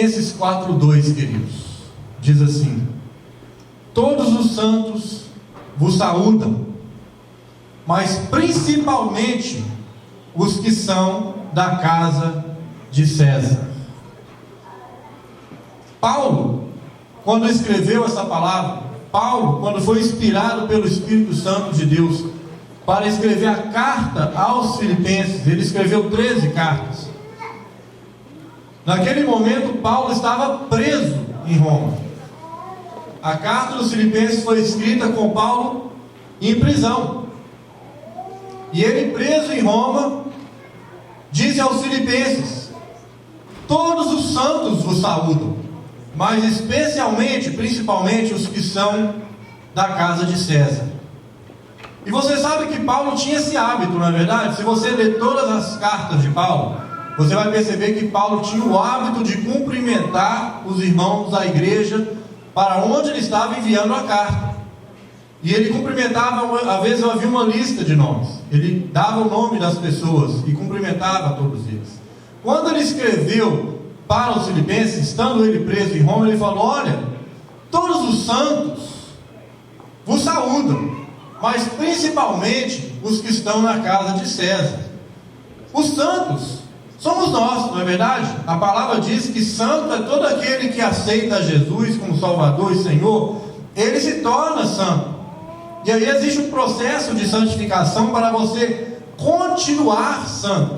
Filipenses 4:2, queridos, diz assim: todos os santos vos saúdam, mas principalmente os que são da casa de César. Paulo, quando escreveu essa palavra, Paulo, quando foi inspirado pelo Espírito Santo de Deus para escrever a carta aos Filipenses, ele escreveu 13 cartas. Naquele momento, Paulo estava preso em Roma. A carta dos Filipenses foi escrita com Paulo em prisão. E ele, preso em Roma, disse aos Filipenses: todos os santos vos saúdam, mas especialmente, principalmente os que são da casa de César. E você sabe que Paulo tinha esse hábito, não é verdade? Se você ler todas as cartas de Paulo, você vai perceber que Paulo tinha o hábito de cumprimentar os irmãos da igreja para onde ele estava enviando a carta. E ele cumprimentava, às vezes havia uma lista de nomes, ele dava o nome das pessoas e cumprimentava todos eles. Quando ele escreveu para os Filipenses, estando ele preso em Roma, ele falou: olha, todos os santos vos saúdam, mas principalmente os que estão na casa de César. Os santos somos nós, não é verdade? A palavra diz que santo é todo aquele que aceita Jesus como Salvador e Senhor, ele se torna santo. E aí existe um processo de santificação para você continuar santo.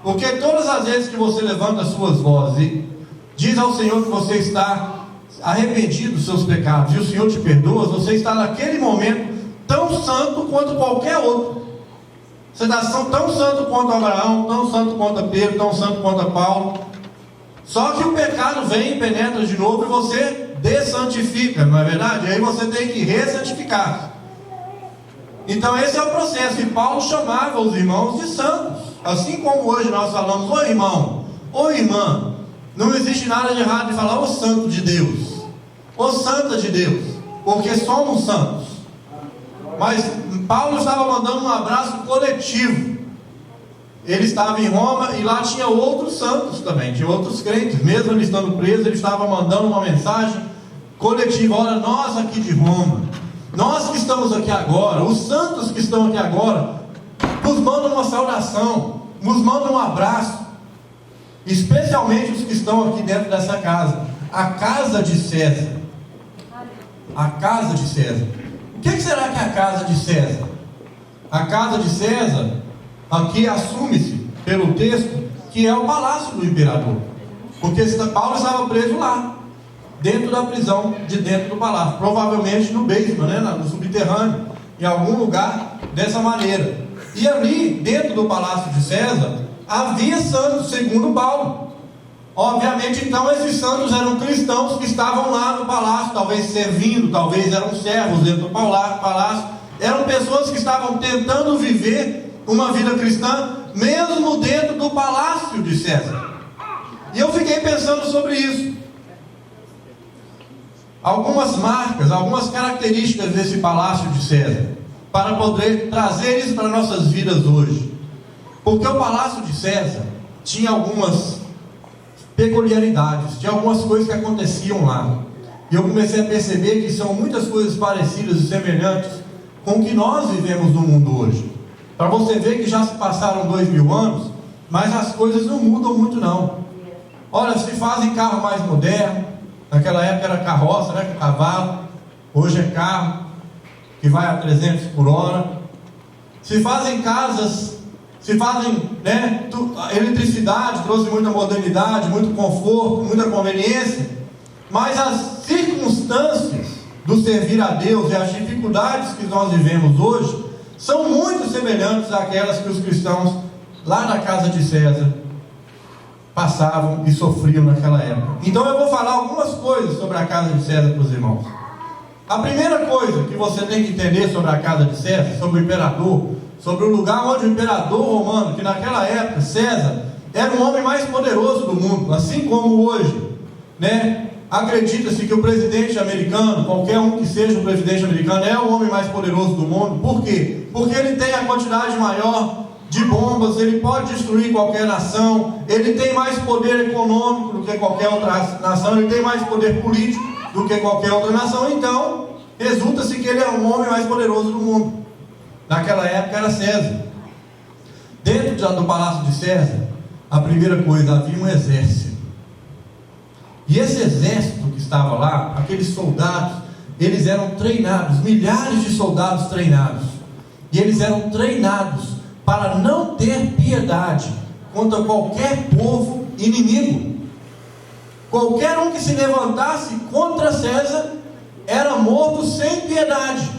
Porque todas as vezes que você levanta as suas vozes e diz ao Senhor que você está arrependido dos seus pecados, e o Senhor te perdoa, você está naquele momento tão santo quanto qualquer outro. Você está tão santo quanto Abraão, tão santo quanto Pedro, tão santo quanto Paulo. Só que o pecado vem e penetra de novo e você dessantifica, não é verdade? E aí você tem que ressantificar. Então esse é o processo. E Paulo chamava os irmãos de santos. Assim como hoje nós falamos: ô irmão, ô irmã. Não existe nada de errado de falar: ô santo de Deus, ô santa de Deus, porque somos santos. Mas Paulo estava mandando um abraço coletivo. Ele estava em Roma e lá tinha outros santos também, tinha outros crentes. Mesmo ele estando preso, ele estava mandando uma mensagem coletiva: olha, nós aqui de Roma, nós que estamos aqui agora, os santos que estão aqui agora, nos mandam uma saudação, nos mandam um abraço, especialmente os que estão aqui dentro dessa casa, a casa de César. A casa de César. O que será que é a casa de César? A casa de César, aqui assume-se pelo texto, que é o palácio do imperador, porque Paulo estava preso lá, dentro da prisão, de dentro do palácio, provavelmente no basement, né, no subterrâneo, em algum lugar dessa maneira. E ali, dentro do palácio de César, havia santos, segundo Paulo. Obviamente, então, esses santos eram cristãos que estavam lá no palácio, talvez servindo, talvez eram servos dentro do palácio. Eram pessoas que estavam tentando viver uma vida cristã, mesmo dentro do palácio de César. E eu fiquei pensando sobre isso. Algumas marcas, algumas características desse palácio de César, para poder trazer isso para nossas vidas hoje. Porque o palácio de César tinha algumas peculiaridades, tinha algumas coisas que aconteciam lá. E eu comecei a perceber que são muitas coisas parecidas e semelhantes com o que nós vivemos no mundo hoje. Para você ver que já se passaram 2000 anos, mas as coisas não mudam muito não. Olha, se fazem carro mais moderno. Naquela época era carroça, né, com cavalo. Hoje é carro que vai a 300 por hora. Se fazem casas, se fazem, né, a eletricidade trouxe muita modernidade, muito conforto, muita conveniência. Mas as circunstâncias do servir a Deus e as dificuldades que nós vivemos hoje são muito semelhantes àquelas que os cristãos lá na casa de César passavam e sofriam naquela época. Então eu vou falar algumas coisas sobre a casa de César para os irmãos. A primeira coisa que você tem que entender sobre a casa de César, sobre o imperador, sobre o lugar onde o imperador romano, que naquela época César era o homem mais poderoso do mundo, assim como hoje, né? Acredita-se que o presidente americano, qualquer um que seja o presidente americano, é o homem mais poderoso do mundo. Por quê? Porque ele tem a quantidade maior de bombas, ele pode destruir qualquer nação, ele tem mais poder econômico do que qualquer outra nação, ele tem mais poder político do que qualquer outra nação. Então, resulta-se que ele é o homem mais poderoso do mundo. Naquela época era César. Dentro do palácio de César, a primeira coisa, havia um exército. E esse exército que estava lá, aqueles soldados, eles eram treinados, milhares de soldados treinados. E eles eram treinados para não ter piedade contra qualquer povo inimigo. Qualquer um que se levantasse contra César era morto sem piedade.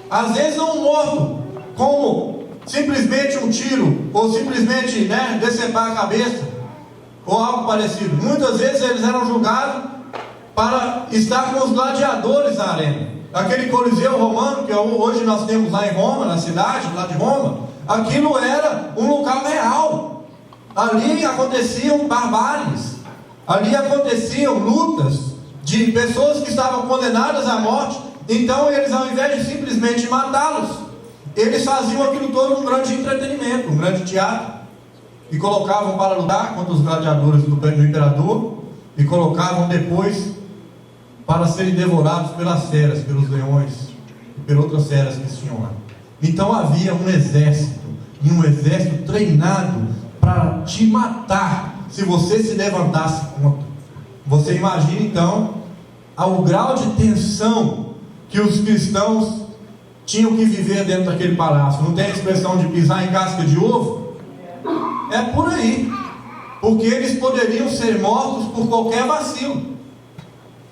Às vezes não morto como simplesmente um tiro, ou simplesmente decepar a cabeça, ou algo parecido. Muitas vezes eles eram julgados para estar com os gladiadores na arena. Aquele Coliseu romano que hoje nós temos lá em Roma, na cidade lá de Roma, aquilo era um local real. Ali aconteciam barbáries, ali aconteciam lutas de pessoas que estavam condenadas à morte. Então eles, ao invés de simplesmente matá-los, eles faziam aquilo todo um grande entretenimento, um grande teatro, e colocavam para lutar contra os gladiadores do imperador, e colocavam depois para serem devorados pelas feras, pelos leões e por outras feras que tinham lá. Então havia um exército, e um exército treinado para te matar se você se levantasse contra. Você imagina então o grau de tensão que os cristãos tinham que viver dentro daquele palácio. Não tem a expressão de pisar em casca de ovo? É por aí, porque eles poderiam ser mortos por qualquer vacilo.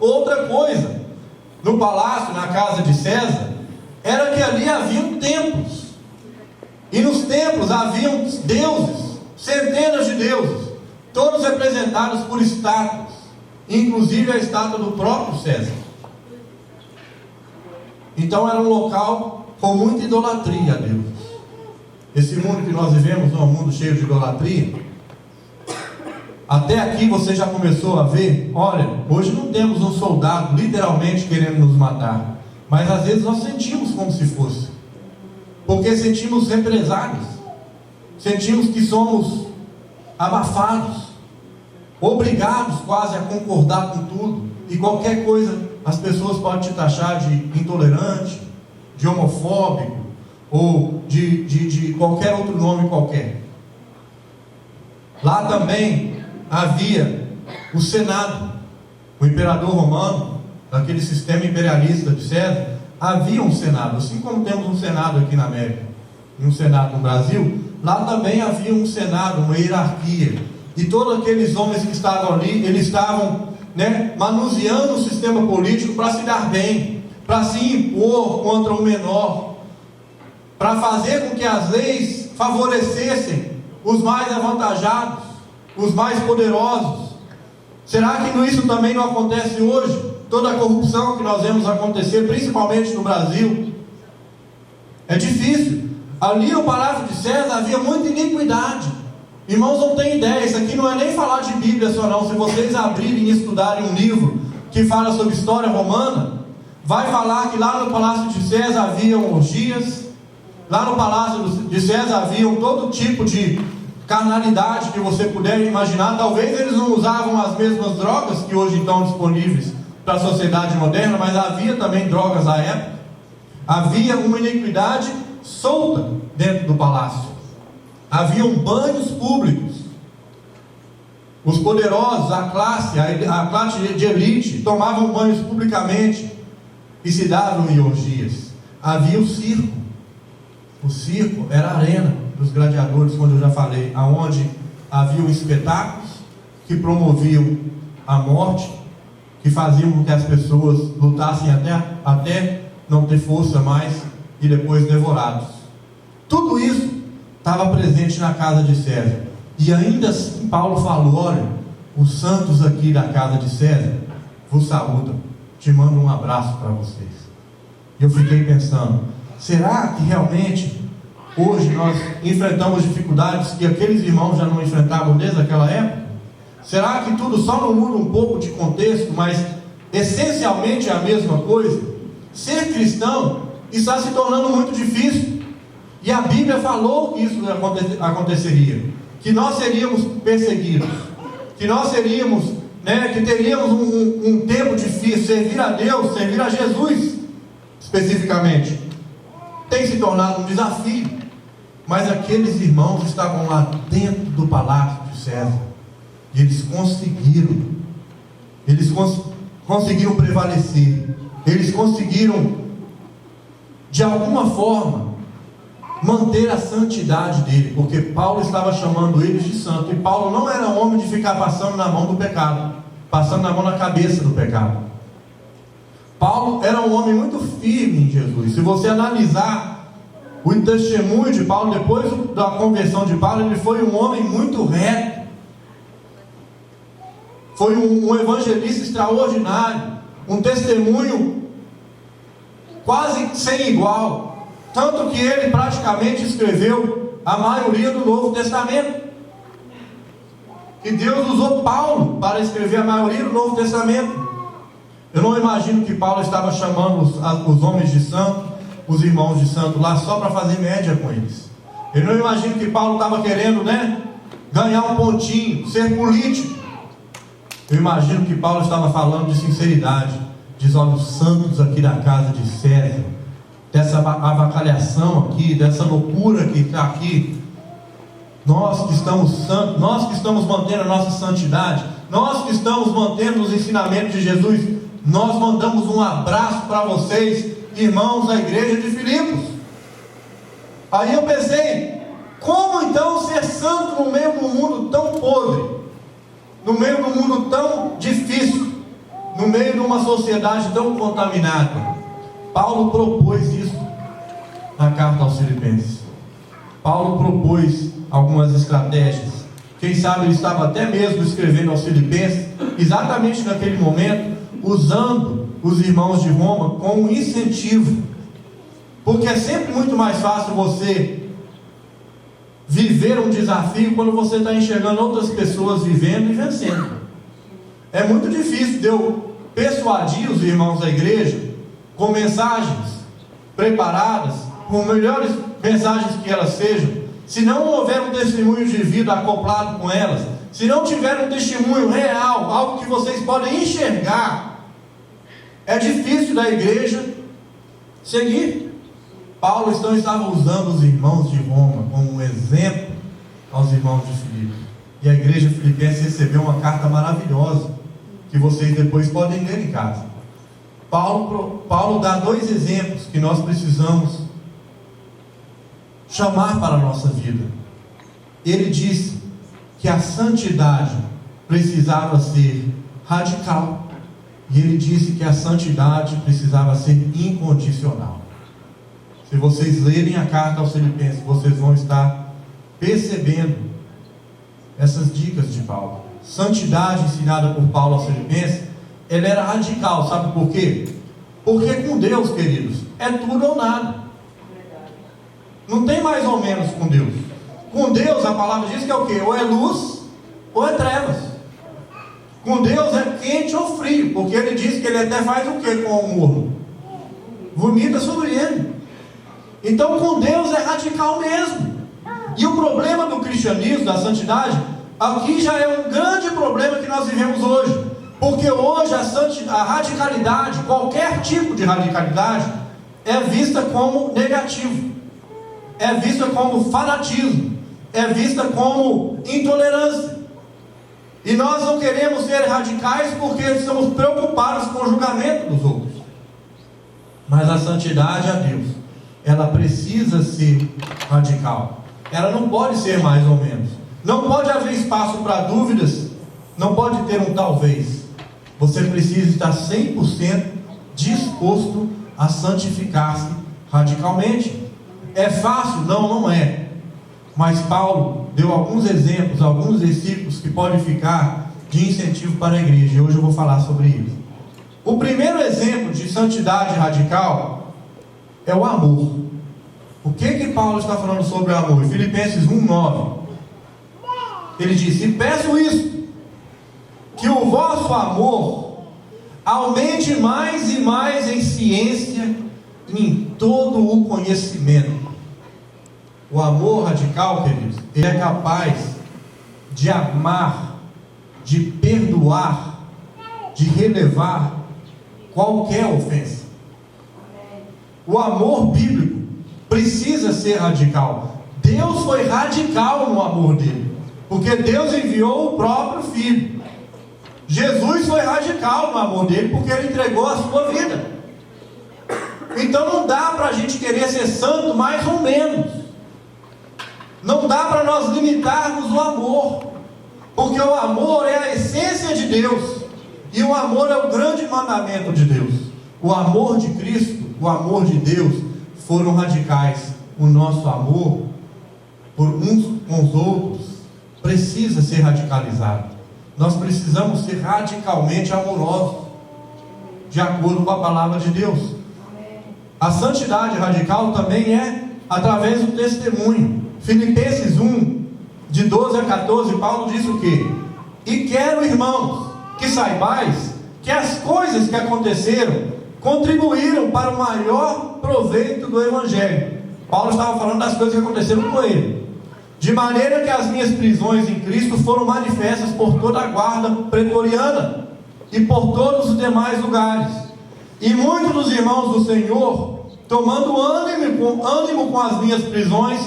Outra coisa, no palácio, na casa de César, era que ali haviam templos, e nos templos haviam deuses, centenas de deuses, todos representados por estátuas, inclusive a estátua do próprio César. Então era um local com muita idolatria a Deus. Esse mundo que nós vivemos é um mundo cheio de idolatria. Até aqui você já começou a ver, olha, hoje não temos um soldado literalmente querendo nos matar, mas às vezes nós sentimos como se fosse, porque sentimos represálias, sentimos que somos abafados, obrigados quase a concordar com tudo, e qualquer coisa as pessoas podem te taxar de intolerante, de homofóbico, ou de qualquer outro nome qualquer. Lá também havia o Senado, o imperador romano, daquele sistema imperialista de César, havia um Senado, assim como temos um Senado aqui na América, e um Senado no Brasil, lá também havia um Senado, uma hierarquia, e todos aqueles homens que estavam ali, eles estavam manuseando o sistema político para se dar bem, para se impor contra o menor, para fazer com que as leis favorecessem os mais avantajados, os mais poderosos. Será que isso também não acontece hoje? Toda a corrupção que nós vemos acontecer, principalmente no Brasil, é difícil. Ali no Palácio de César havia muita iniquidade. Irmãos, não tem ideia, isso aqui não é nem falar de Bíblia só não. Se vocês abrirem e estudarem um livro que fala sobre história romana, vai falar que lá no Palácio de César haviam orgias, lá no Palácio de César haviam todo tipo de carnalidade que você puder imaginar. Talvez eles não usavam as mesmas drogas que hoje estão disponíveis para a sociedade moderna, mas havia também drogas à época. Havia uma iniquidade solta dentro do palácio. Haviam banhos públicos. Os poderosos, a classe de elite, tomavam banhos publicamente e se davam em orgias. Havia o circo. O circo era a arena dos gladiadores, como eu já falei, aonde haviam espetáculos que promoviam a morte, que faziam com que as pessoas lutassem até não ter força mais e depois devorados. Tudo isso estava presente na casa de César. E ainda assim Paulo falou: olha, os santos aqui da casa de César vos saúdam, te mando um abraço para vocês. E eu fiquei pensando, será que realmente hoje nós enfrentamos dificuldades que aqueles irmãos já não enfrentavam desde aquela época? Será que tudo só não muda um pouco de contexto, mas essencialmente é a mesma coisa? Ser cristão está se tornando muito difícil. E a Bíblia falou que isso aconteceria, que nós seríamos perseguidos, que nós seríamos, que teríamos um tempo difícil. Servir a Deus, servir a Jesus especificamente, tem se tornado um desafio. Mas aqueles irmãos estavam lá dentro do palácio de César, e eles conseguiram prevalecer, eles conseguiram de alguma forma manter a santidade dele, porque Paulo estava chamando eles de santo, e Paulo não era homem de ficar passando na mão do pecado, passando na mão na cabeça do pecado. Paulo era um homem muito firme em Jesus. Se você analisar o testemunho de Paulo, depois da conversão de Paulo, ele foi um homem muito reto, foi um evangelista extraordinário, um testemunho quase sem igual, tanto que ele praticamente escreveu a maioria do Novo Testamento, e Deus usou Paulo para escrever a maioria do Novo Testamento. Eu não imagino que Paulo estava chamando os homens de santo, os irmãos de santo lá só para fazer média com eles. Eu não imagino que Paulo estava querendo, ganhar um pontinho, ser político. Eu imagino que Paulo estava falando de sinceridade. Diz: olha, os santos aqui da casa de César, dessa avacalhação aqui, dessa loucura que está aqui, nós que estamos santos, nós que estamos mantendo a nossa santidade, nós que estamos mantendo os ensinamentos de Jesus, nós mandamos um abraço para vocês, irmãos da igreja de Filipos. Aí eu pensei, como então ser santo no meio de um mundo tão podre, no meio de um mundo tão difícil, no meio de uma sociedade tão contaminada? Paulo propôs isso na carta aos Filipenses. Paulo propôs algumas estratégias. Quem sabe ele estava até mesmo escrevendo aos Filipenses, exatamente naquele momento, usando os irmãos de Roma como um incentivo, porque é sempre muito mais fácil você viver um desafio quando você está enxergando outras pessoas vivendo e vencendo. É muito difícil de eu persuadir os irmãos da igreja com mensagens preparadas, com melhores mensagens que elas sejam, se não houver um testemunho de vida acoplado com elas, se não tiver um testemunho real, algo que vocês podem enxergar. É difícil da igreja seguir. Paulo então estava usando os irmãos de Roma como um exemplo aos irmãos de Filipe. E a igreja filipense recebeu uma carta maravilhosa, que vocês depois podem ler em casa. Paulo dá dois exemplos que nós precisamos chamar para a nossa vida. Ele disse que a santidade precisava ser radical, e ele disse que a santidade precisava ser incondicional. Se vocês lerem a carta aos Filipenses, vocês vão estar percebendo essas dicas de Paulo. Santidade ensinada por Paulo aos Filipenses, ela era radical. Sabe por quê? Porque com Deus, queridos, é tudo ou nada. Não tem mais ou menos com Deus. Com Deus, a palavra diz que é o quê? Ou é luz, ou é trevas. Com Deus é quente ou frio, porque ele diz que ele até faz o quê com o morno? Vomita sobre ele. Então com Deus é radical mesmo. E o problema do cristianismo, da santidade, aqui já é um grande problema que nós vivemos hoje. Porque hoje a radicalidade, qualquer tipo de radicalidade, é vista como negativo, é vista como fanatismo, é vista como intolerância. E nós não queremos ser radicais porque estamos preocupados com o julgamento dos outros. Mas a santidade a Deus, ela precisa ser radical. Ela não pode ser mais ou menos. Não pode haver espaço para dúvidas. Não pode ter um talvez. Você precisa estar 100% disposto a santificar-se radicalmente. É fácil? Não, não é. Mas Paulo deu alguns exemplos, alguns versículos que podem ficar de incentivo para a igreja. E hoje eu vou falar sobre isso. O primeiro exemplo de santidade radical é o amor. O que Paulo está falando sobre o amor? Em Filipenses 1:9, ele diz: e peço isso, que o vosso amor aumente mais e mais em ciência e em todo o conhecimento. O amor radical, queridos, ele é capaz de amar, de perdoar, de relevar qualquer ofensa. O amor bíblico precisa ser radical. Deus foi radical no amor dele, porque Deus enviou o próprio Filho. Jesus foi radical no amor dele, porque ele entregou a sua vida. Então não dá para a gente querer ser santo mais ou menos. Não dá para nós limitarmos o amor, porque o amor é a essência de Deus, e o amor é o grande mandamento de Deus. O amor de Cristo, o amor de Deus foram radicais. O nosso amor por uns com os outros precisa ser radicalizado. Nós precisamos ser radicalmente amorosos, de acordo com a palavra de Deus. A santidade radical também é através do testemunho. Filipenses 1, de 12 a 14, Paulo diz o quê? E quero, irmãos, que saibais que as coisas que aconteceram contribuíram para o maior proveito do Evangelho. Paulo estava falando das coisas que aconteceram com ele. De maneira que as minhas prisões em Cristo foram manifestas por toda a guarda pretoriana e por todos os demais lugares. E muitos dos irmãos do Senhor, tomando ânimo com as minhas prisões,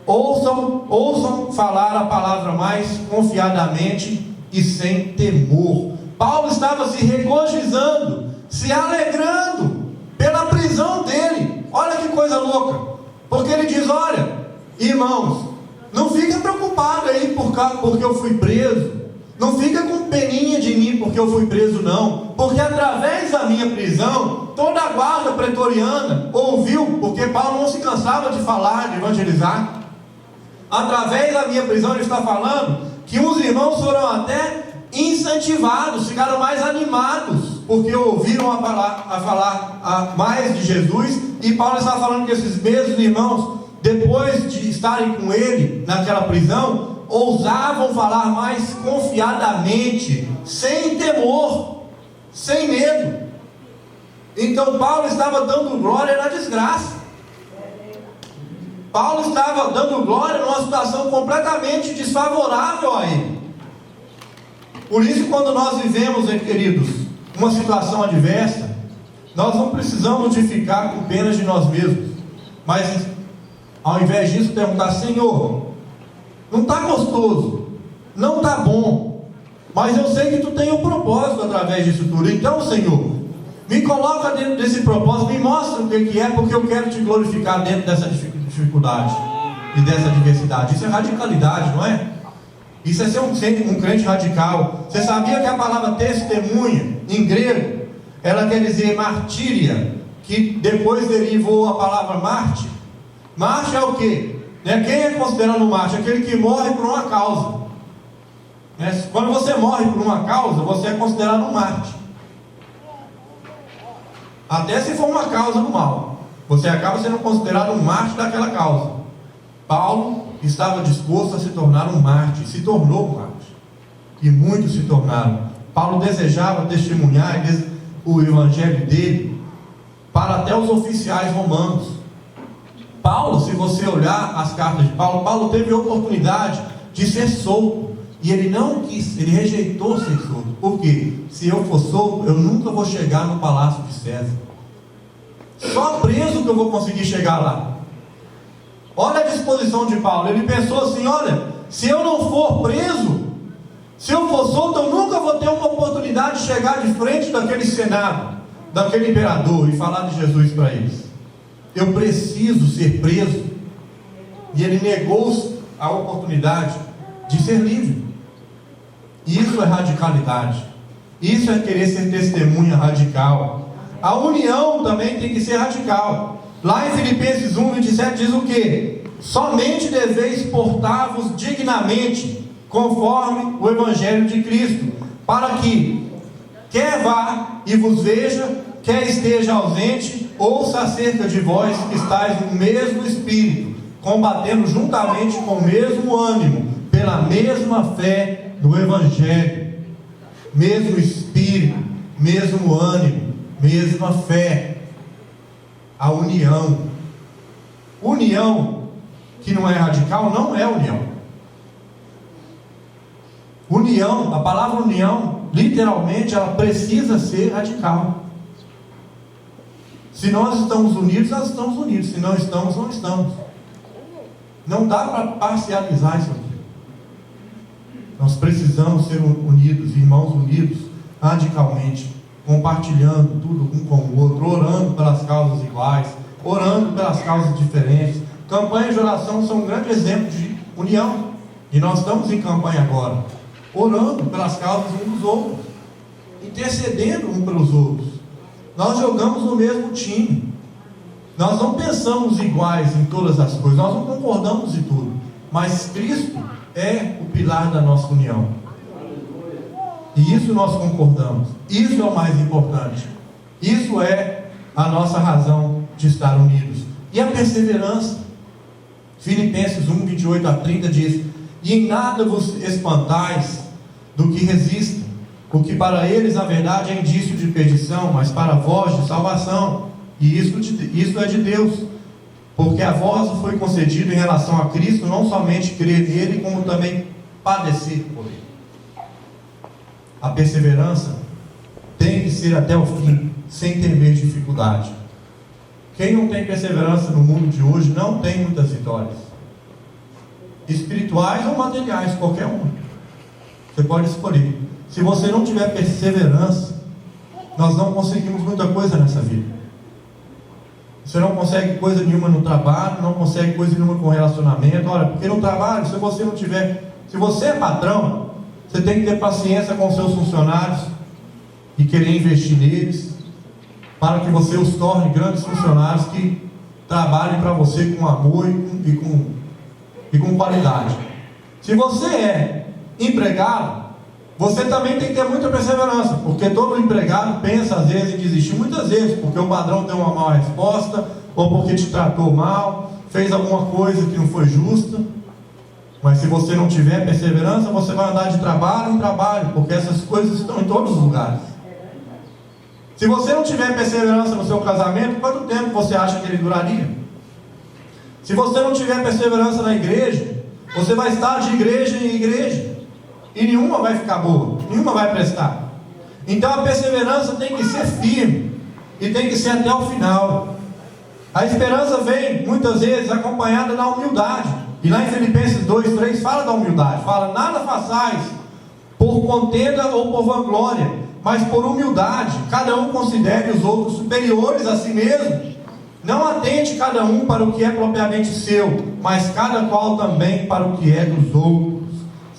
ouçam falar a palavra mais confiadamente e sem temor. Paulo estava se regozijando, se alegrando pela prisão dele. Olha que coisa louca, porque ele diz: olha, irmãos, não fica preocupado aí porque eu fui preso, não fica com peninha de mim porque eu fui preso, não, porque através da minha prisão, toda a guarda pretoriana ouviu, porque Paulo não se cansava de falar, de evangelizar. Através da minha prisão, ele está falando que uns irmãos foram até incentivados, ficaram mais animados, porque ouviram a falar mais de Jesus. E Paulo está falando que esses mesmos irmãos, depois de estarem com ele naquela prisão, ousavam falar mais confiadamente, sem temor, sem medo. Então Paulo estava dando glória na desgraça. Paulo estava dando glória numa situação completamente desfavorável a ele. Por isso, quando nós vivemos, queridos, uma situação adversa, nós não precisamos de ficar com pena de nós mesmos, mas ao invés disso perguntar: Senhor, não está gostoso, não está bom, mas eu sei que tu tem um propósito através disso tudo. Então, Senhor, me coloca dentro desse propósito, me mostra o que é, porque eu quero te glorificar dentro dessa dificuldade e dessa adversidade. Isso é radicalidade, não é? Isso é ser um crente radical. Você sabia que a palavra testemunha, em grego, ela quer dizer martíria, que depois derivou a palavra mártir? Mártir é o quê? Quem é considerado mártir? Aquele que morre por uma causa. Quando você morre por uma causa, você é considerado um mártir. Até se for uma causa do mal, você acaba sendo considerado um mártir daquela causa. Paulo estava disposto a se tornar um mártir, se tornou um mártir, e muitos se tornaram. Paulo desejava testemunhar o evangelho dele para até os oficiais romanos. Paulo, se você olhar as cartas de Paulo, Paulo teve a oportunidade de ser solto, e ele não quis, ele rejeitou ser solto. Por quê? Se eu for solto, eu nunca vou chegar no palácio de César. Só preso que eu vou conseguir chegar lá. Olha a disposição de Paulo. Ele pensou assim: olha, se eu não for preso, se eu for solto, eu nunca vou ter uma oportunidade de chegar de frente daquele senado, daquele imperador, e falar de Jesus para eles. Eu preciso ser preso. E ele negou a oportunidade de ser livre. Isso é radicalidade. Isso é querer ser testemunha radical. A união também tem que ser radical. Lá em Filipenses 1, 27 diz o quê? Somente deveis portar-vos dignamente, conforme o Evangelho de Cristo, para que, quer vá e vos veja, quer esteja ausente, ouça acerca de vós que estáis no mesmo Espírito, combatendo juntamente com o mesmo ânimo, pela mesma fé do Evangelho. Mesmo Espírito, mesmo ânimo, mesma fé. A união que não é radical não é união. União, a palavra união, literalmente, ela precisa ser radical. Se nós estamos unidos, nós estamos unidos. Se não estamos, não estamos. Não dá para parcializar isso aqui. Nós precisamos ser unidos, irmãos unidos, radicalmente, compartilhando tudo um com o outro, orando pelas causas iguais, orando pelas causas diferentes. Campanhas de oração são um grande exemplo de união. E nós estamos em campanha agora, orando pelas causas uns dos outros, intercedendo uns pelos outros. Nós jogamos no mesmo time. Nós não pensamos iguais em todas as coisas, nós não concordamos em tudo, mas Cristo é o pilar da nossa união. E isso nós concordamos. Isso é o mais importante. Isso é a nossa razão de estar unidos. E a perseverança. Filipenses 1, 28 a 30 diz: e em nada vos espantais do que resistem, porque para eles a verdade é indício de perdição, mas para vós de salvação. E isso é de Deus, porque a vós foi concedido em relação a Cristo não somente crer nele, como também padecer por ele. A perseverança tem que ser até o fim, sem temer dificuldade. Quem não tem perseverança no mundo de hoje não tem muitas vitórias, espirituais ou materiais, qualquer uma. Você pode escolher. Se você não tiver perseverança, nós não conseguimos muita coisa nessa vida. Você não consegue coisa nenhuma no trabalho, não consegue coisa nenhuma com relacionamento. Olha, porque no trabalho, se você não tiver, se você é patrão, você tem que ter paciência com os seus funcionários e querer investir neles, para que você os torne grandes funcionários que trabalhem para você com amor e com qualidade. Se você é empregado, você também tem que ter muita perseverança, porque todo empregado pensa às vezes em desistir, muitas vezes, porque o padrão deu uma má resposta, ou porque te tratou mal, fez alguma coisa que não foi justa. Mas se você não tiver perseverança, você vai andar de trabalho em trabalho, porque essas coisas estão em todos os lugares. Se você não tiver perseverança no seu casamento, quanto tempo você acha que ele duraria? Se você não tiver perseverança na igreja, você vai estar de igreja em igreja, e nenhuma vai ficar boa, nenhuma vai prestar. Então a perseverança tem que ser firme, e tem que ser até o final. A esperança vem muitas vezes acompanhada da humildade, e lá em Filipenses 2, 3 fala da humildade, fala: nada façais por contenda ou por vanglória, mas por humildade, cada um considere os outros superiores a si mesmo. Não atente cada um para o que é propriamente seu, mas cada qual também para o que é dos outros.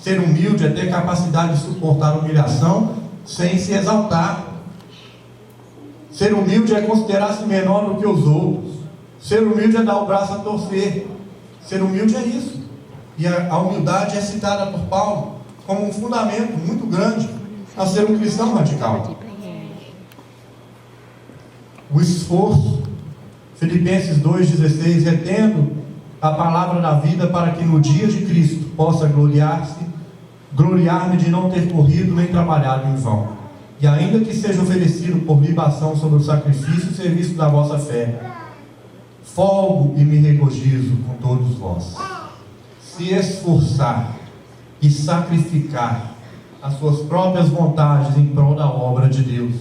Ser humilde é ter capacidade de suportar humilhação sem se exaltar. Ser humilde é considerar-se menor do que os outros. Ser humilde é dar o braço a torcer. Ser humilde é isso. E a humildade é citada por Paulo como um fundamento muito grande a ser um cristão radical. O esforço, Filipenses 2,16, retendo a palavra da vida para que no dia de Cristo possa gloriar-me de não ter corrido nem trabalhado em vão, e ainda que seja oferecido por libação sobre o sacrifício e serviço da vossa fé, folgo e me regozijo com todos vós. Se esforçar e sacrificar as suas próprias vontades em prol da obra de Deus,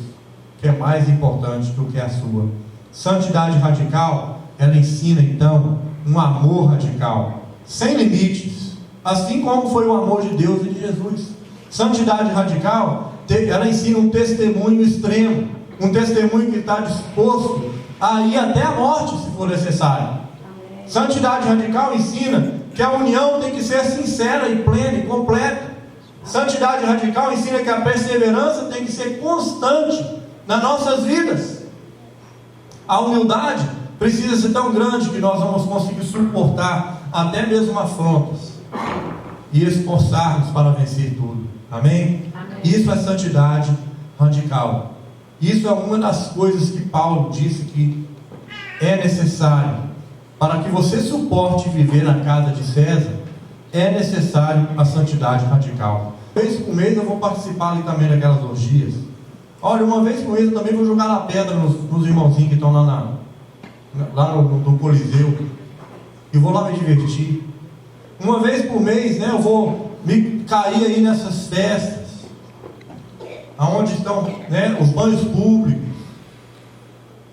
que é mais importante do que a sua. Santidade radical, ela ensina então um amor radical, sem limites, assim como foi o amor de Deus e de Jesus. Santidade radical, ela ensina um testemunho extremo, um testemunho que está disposto a ir até a morte, se for necessário. Santidade radical ensina que a união tem que ser sincera e plena e completa. Santidade radical ensina que a perseverança tem que ser constante nas nossas vidas. A humildade precisa ser tão grande que nós vamos conseguir suportar até mesmo afrontas e esforçarmos para vencer tudo. Amém? Isso é santidade radical. Isso é uma das coisas que Paulo disse que é necessário para que você suporte viver na casa de César. É necessário a santidade radical. Uma vez por mês eu vou participar ali também daquelas orgias. Olha, uma vez por mês eu também vou jogar na pedra nos irmãozinhos que estão lá no Coliseu. e vou lá me divertir. Uma vez por mês, né, eu vou me cair aí nessas festas, aonde estão, né, os banhos públicos.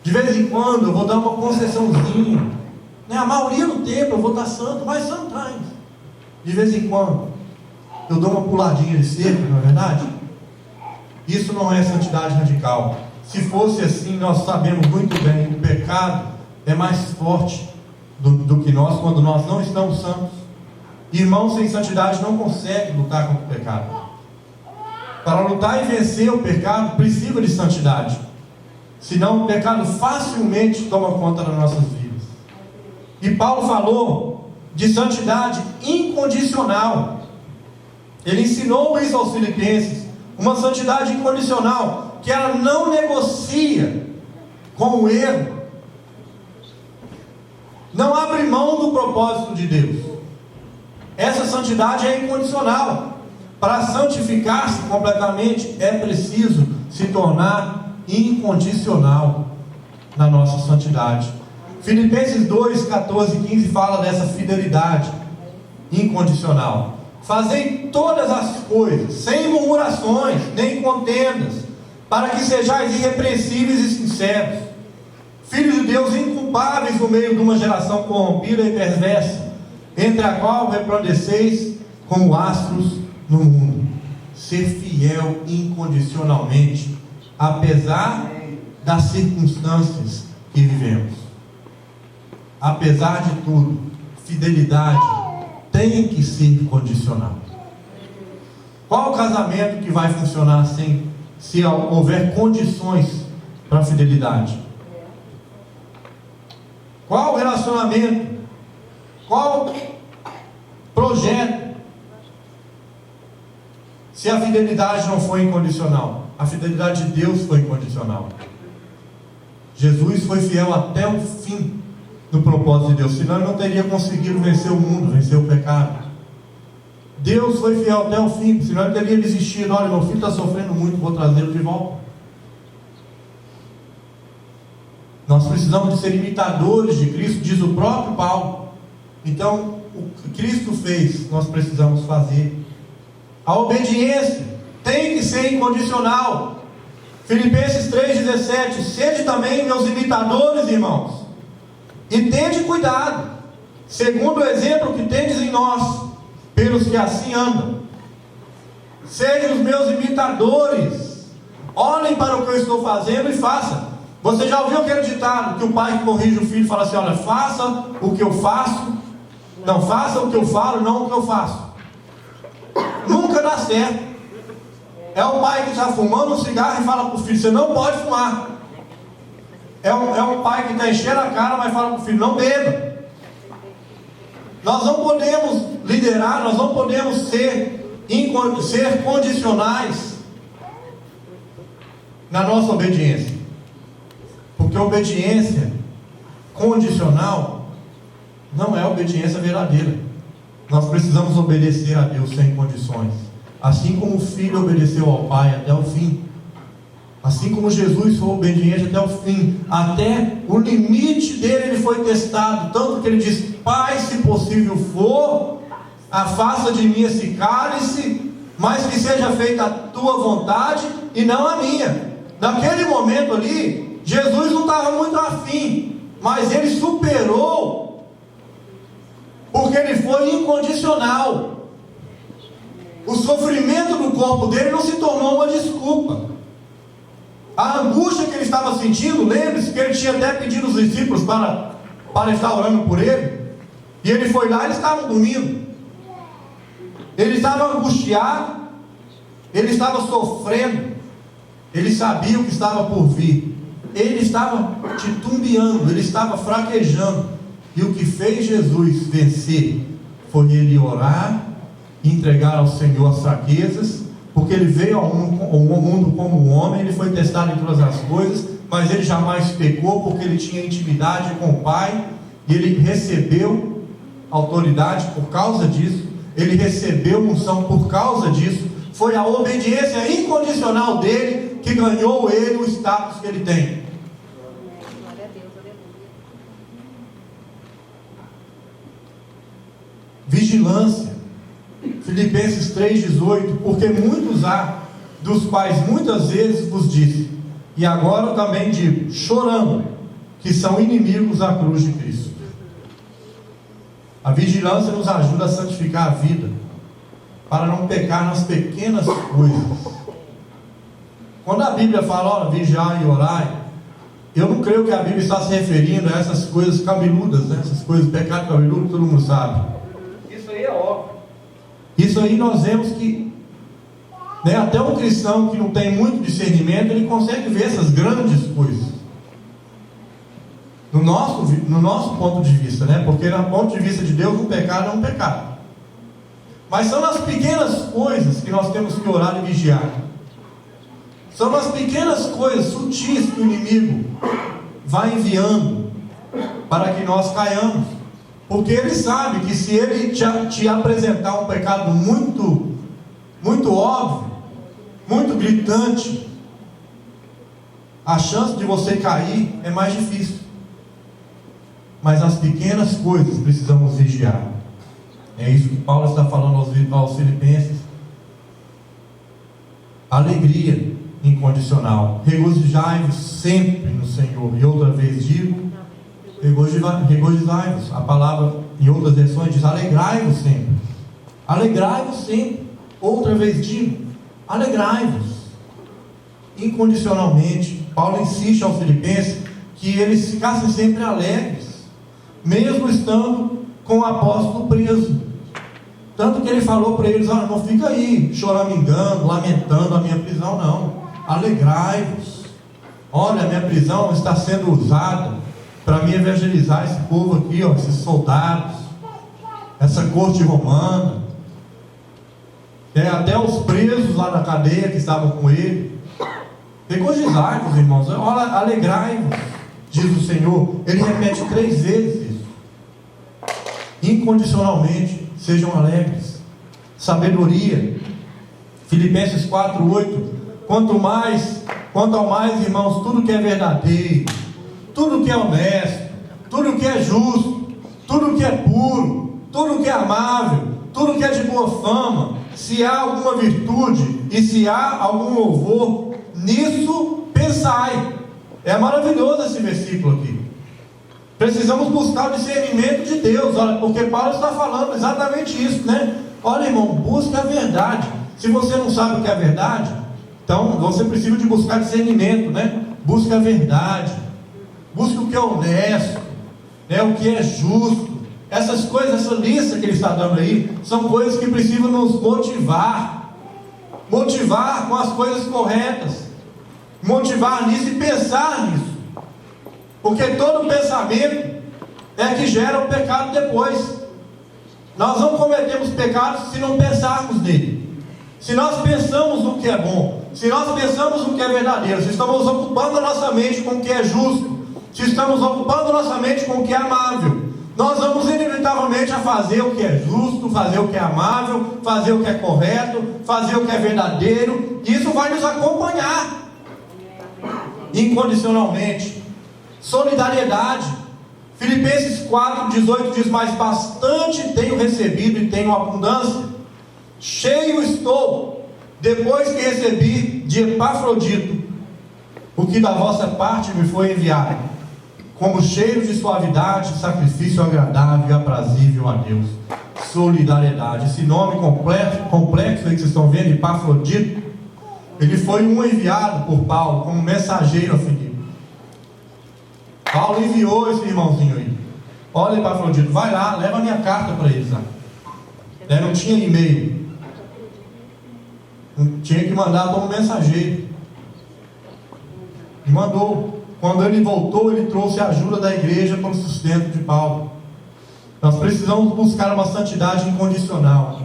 De vez em quando eu vou dar uma concessãozinha, né, a maioria do tempo eu vou estar santo, mas sometimes, de vez em quando, eu dou uma puladinha de cerca, não é verdade? Isso não é santidade radical. Se fosse assim, nós sabemos muito bem, o pecado é mais forte do que nós, quando nós não estamos santos. Irmãos sem santidade não conseguem lutar contra o pecado. Para lutar e vencer o pecado, precisa de santidade. Senão o pecado facilmente toma conta das nossas vidas. E Paulo falou de santidade incondicional. Ele ensinou isso aos filipenses. Uma santidade incondicional, que ela não negocia com o erro, não abre mão do propósito de Deus. Essa santidade é incondicional. Para santificar-se completamente, é preciso se tornar incondicional na nossa santidade. Filipenses 2, 14 e 15 fala dessa fidelidade incondicional. Fazei todas as coisas, sem murmurações, nem contendas, para que sejais irrepreensíveis e sinceros, filhos de Deus inculpáveis no meio de uma geração corrompida e perversa, entre a qual resplandeceis como astros no mundo. Ser fiel incondicionalmente, apesar das circunstâncias que vivemos. Apesar de tudo, fidelidade tem que ser condicional. Qual o casamento que vai funcionar se houver condições para a fidelidade? Qual relacionamento? Qual projeto? Se a fidelidade não foi incondicional, a fidelidade de Deus foi incondicional. Jesus foi fiel até o fim no propósito de Deus, senão ele não teria conseguido vencer o mundo, vencer o pecado. Deus foi fiel até o fim, senão ele teria desistido. Olha, meu filho está sofrendo muito, vou trazê-lo de volta. Nós precisamos de ser imitadores de Cristo, diz o próprio Paulo. Então, o que Cristo fez, nós precisamos fazer. A obediência tem que ser incondicional. Filipenses 3,17: sede também meus imitadores, irmãos, e tende cuidado, segundo o exemplo que tendes em nós, pelos que assim andam. Sejam os meus imitadores. Olhem para o que eu estou fazendo e façam. Você já ouviu aquele ditado que o pai que corrige o filho fala assim: olha, faça o que eu faço, não faça o que eu falo, não o que eu faço. Nunca dá certo. É o pai que está fumando um cigarro e fala para o filho: você não pode fumar. É um pai que está enchendo a cara, mas fala para o filho: não beba. Nós não podemos liderar, nós não podemos ser condicionais na nossa obediência. Porque obediência condicional não é obediência verdadeira. Nós precisamos obedecer a Deus sem condições. Assim como o filho obedeceu ao pai até o fim. Assim como Jesus foi obediente até o fim. Até o limite dele ele foi testado. Tanto que ele disse: Pai, se possível for, afasta de mim esse cálice, mas que seja feita a tua vontade e não a minha. Naquele momento ali, Jesus não estava muito afim, mas ele superou, porque ele foi incondicional. O sofrimento do corpo dele não se tornou uma desculpa. A angústia que ele estava sentindo, lembre-se que ele tinha até pedido os discípulos para estar orando por ele, e ele foi lá e eles estavam dormindo. Ele estava angustiado, ele estava sofrendo, ele sabia o que estava por vir, ele estava titubeando, ele estava fraquejando, e o que fez Jesus vencer foi ele orar, entregar ao Senhor as fraquezas, porque ele veio ao mundo como um homem, ele foi testado em todas as coisas, mas ele jamais pecou, porque ele tinha intimidade com o Pai, e ele recebeu autoridade por causa disso, ele recebeu unção por causa disso. Foi a obediência incondicional dele que ganhou ele o status que ele tem. vigilância. Filipenses 3,18, porque muitos há, dos quais muitas vezes vos disse, e agora também digo, chorando, que são inimigos da cruz de Cristo. A vigilância nos ajuda a santificar a vida, para não pecar nas pequenas coisas. Quando a Bíblia fala, vigiai e orai, eu não creio que a Bíblia está se referindo a essas coisas cabeludas, né? Essas coisas, pecado cabeludo, todo mundo sabe. Isso aí é óbvio. Isso aí nós vemos que, né, até um cristão que não tem muito discernimento, ele consegue ver essas grandes coisas. No nosso ponto de vista, né? Porque no ponto de vista de Deus, um pecado é um pecado. Mas são nas pequenas coisas que nós temos que orar e vigiar. São nas pequenas coisas sutis que o inimigo vai enviando para que nós caiamos. Porque ele sabe que se ele te apresentar um pecado muito, muito óbvio, muito gritante, a chance de você cair é mais difícil. Mas as pequenas coisas precisamos vigiar. É isso que Paulo está falando aos Filipenses. Alegria incondicional. Regozijai-vos sempre no Senhor. E outra vez digo, regozijai-vos. A palavra em outras versões diz alegrai-vos sempre. Alegrai-vos sempre. Outra vez digo, alegrai-vos. Incondicionalmente. Paulo insiste aos Filipenses que eles ficassem sempre alegres, mesmo estando com o apóstolo preso. Tanto que ele falou para eles, não fica aí choramingando, lamentando a minha prisão, não. Alegrai-vos. Olha, a minha prisão está sendo usada para me evangelizar esse povo aqui, esses soldados, essa corte romana, até os presos lá na cadeia que estavam com ele. Regozijai-vos, irmãos. Olha, alegrai-vos, diz o Senhor. Ele repete 3 vezes isso. Incondicionalmente, sejam alegres. Sabedoria. Filipenses 4:8. Quanto ao mais, irmãos, tudo que é verdadeiro, tudo que é honesto, tudo que é justo, tudo que é puro, tudo que é amável, tudo que é de boa fama, se há alguma virtude e se há algum louvor, nisso pensai. É maravilhoso esse versículo aqui. Precisamos buscar o discernimento de Deus, olha, porque Paulo está falando exatamente isso, né? Olha, irmão, busca a verdade. Se você não sabe o que é a verdade, então você precisa de buscar discernimento, né? Busca a verdade, busca o que é honesto, né? O que é justo. Essas coisas, essa lista que ele está dando aí, são coisas que precisam nos motivar com as coisas corretas, motivar nisso e pensar nisso, porque todo pensamento é que gera o pecado depois. Nós não cometemos pecados se não pensarmos nele. Se nós pensamos no que é bom, se nós pensamos no que é verdadeiro, se estamos ocupando a nossa mente com o que é justo, se estamos ocupando a nossa mente com o que é amável, nós vamos inevitavelmente a fazer o que é justo, fazer o que é amável, fazer o que é correto, fazer o que é verdadeiro. Isso vai nos acompanhar incondicionalmente. Solidariedade. Filipenses 4:18 diz, mas bastante tenho recebido e tenho abundância, cheio estou, depois que recebi de Epafrodito o que da vossa parte me foi enviado, como cheiro de suavidade, sacrifício agradável e aprazível a Deus. Solidariedade. Esse nome complexo aí que vocês estão vendo, Epafrodito, ele foi um enviado por Paulo como mensageiro a Filipe. Paulo enviou esse irmãozinho aí. Olha, Epafrodito, vai lá, leva a minha carta para eles lá. Não tinha e-mail, tinha que mandar como mensageiro. E mandou. Quando ele voltou, ele trouxe a ajuda da igreja para o sustento de Paulo. Nós precisamos buscar uma santidade incondicional.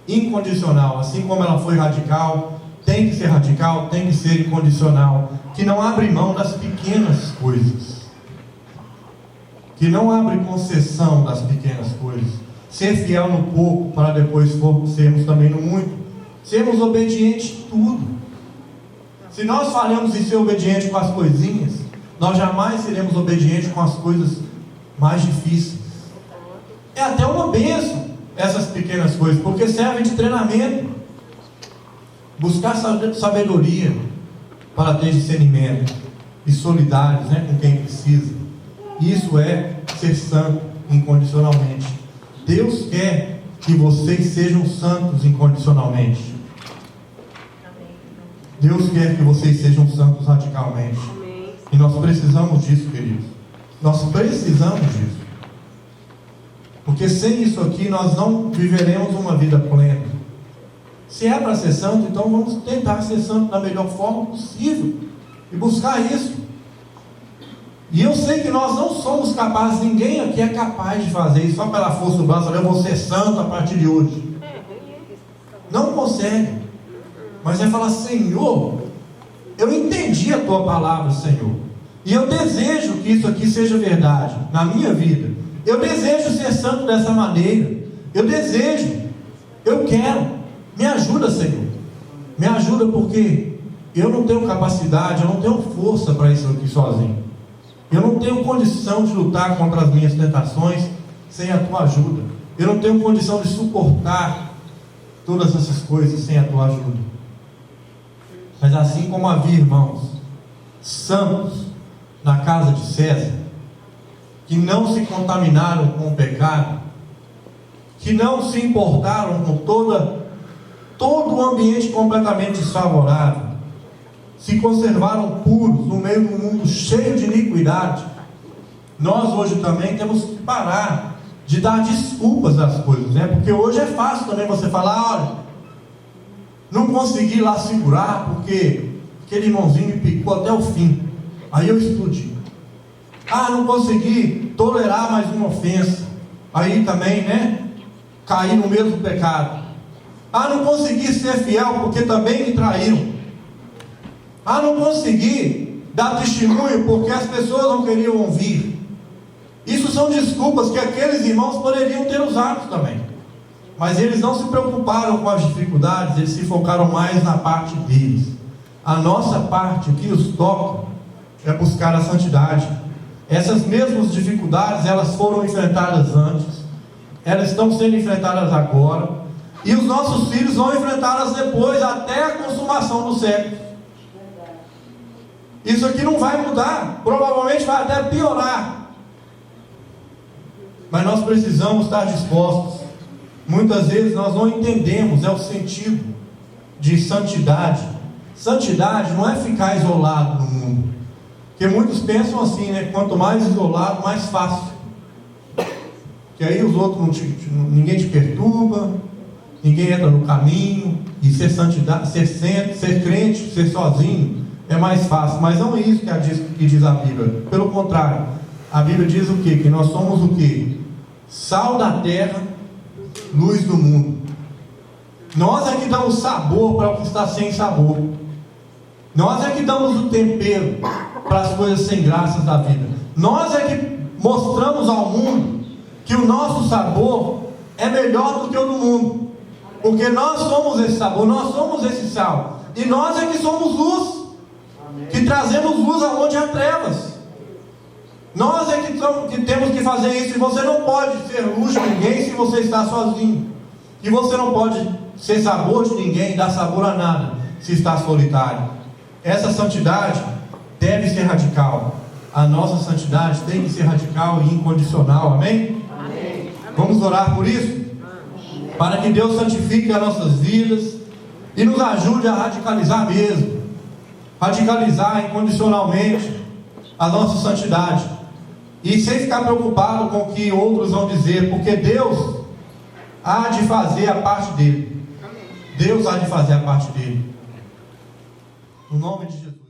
Incondicional, assim como ela foi radical, tem que ser radical, tem que ser incondicional, que não abre mão das pequenas coisas, que não abre concessão das pequenas coisas. Ser fiel no pouco, para depois sermos também no muito. Sermos obedientes em tudo. Se nós falhamos em ser obedientes com as coisinhas, nós jamais seremos obedientes com as coisas mais difíceis. É até uma bênção essas pequenas coisas, porque servem de treinamento. Buscar sabedoria para ter discernimento e solidários, né, com quem precisa. Isso é ser santo incondicionalmente. Deus quer que vocês sejam santos incondicionalmente. Deus quer que vocês sejam santos radicalmente. E nós precisamos disso, queridos. Nós precisamos disso. Porque sem isso aqui nós não viveremos uma vida plena. Se é para ser santo, então vamos tentar ser santo da melhor forma possível e buscar isso. E eu sei que nós não somos capazes, ninguém aqui é capaz de fazer isso só pela força do braço. Eu vou ser santo a partir de hoje. Não consegue. Mas é falar: Senhor, eu entendi a tua palavra, Senhor, e eu desejo que isso aqui seja verdade na minha vida. Eu desejo ser santo dessa maneira. Eu desejo, eu quero. Me ajuda, Senhor. Me ajuda, porque eu não tenho capacidade, eu não tenho força para isso aqui sozinho. Eu não tenho condição de lutar contra as minhas tentações sem a tua ajuda. Eu não tenho condição de suportar todas essas coisas sem a tua ajuda. Mas assim como havia irmãos santos na casa de César, que não se contaminaram com o pecado, que não se importaram com todo o ambiente completamente desfavorável, se conservaram puros no meio de um mundo cheio de iniquidade, nós hoje também temos que parar de dar desculpas às coisas, né? Porque hoje é fácil também você falar: olha, não consegui lá segurar porque aquele irmãozinho me picou até o fim, aí eu explodi. Não consegui tolerar mais uma ofensa, aí também, né, caí no mesmo pecado. Não consegui ser fiel porque também me traíram. Não consegui dar testemunho porque as pessoas não queriam ouvir. Isso são desculpas que aqueles irmãos poderiam ter usado também, mas eles não se preocuparam com as dificuldades, eles se focaram mais na parte deles. A nossa parte, o que nos toca, é buscar a santidade. Essas mesmas dificuldades, elas foram enfrentadas antes, elas estão sendo enfrentadas agora, e os nossos filhos vão enfrentá-las depois, até a consumação do século. Isso aqui não vai mudar, provavelmente vai até piorar. Mas nós precisamos estar dispostos. Muitas vezes nós não entendemos o sentido de santidade. Santidade não é ficar isolado no mundo, porque muitos pensam assim, né? Quanto mais isolado, mais fácil, que aí os outros ninguém te perturba, ninguém entra no caminho. E ser santidade, ser crente, ser sozinho é mais fácil. Mas não é isso que diz a Bíblia. Pelo contrário, a Bíblia diz o quê? Que nós somos o quê? Sal da terra, luz do mundo. Nós é que damos sabor para o que está sem sabor. Nós é que damos o tempero para as coisas sem graça da vida. Nós é que mostramos ao mundo que o nosso sabor é melhor do que o do mundo, porque nós somos esse sabor, nós somos esse sal, e nós é que somos luz, que trazemos luz aonde há trevas. Nós é que temos que fazer isso. E você não pode ser luz de ninguém se você está sozinho, e você não pode ser sabor de ninguém, dar sabor a nada, se está solitário. Essa santidade deve ser radical. A nossa santidade tem que ser radical e incondicional. Amém? Amém. Vamos orar por isso? Para que Deus santifique as nossas vidas e nos ajude a radicalizar mesmo, radicalizar incondicionalmente a nossa santidade, e sem ficar preocupado com o que outros vão dizer, porque Deus há de fazer a parte dele. Deus há de fazer a parte dele. No nome de Jesus.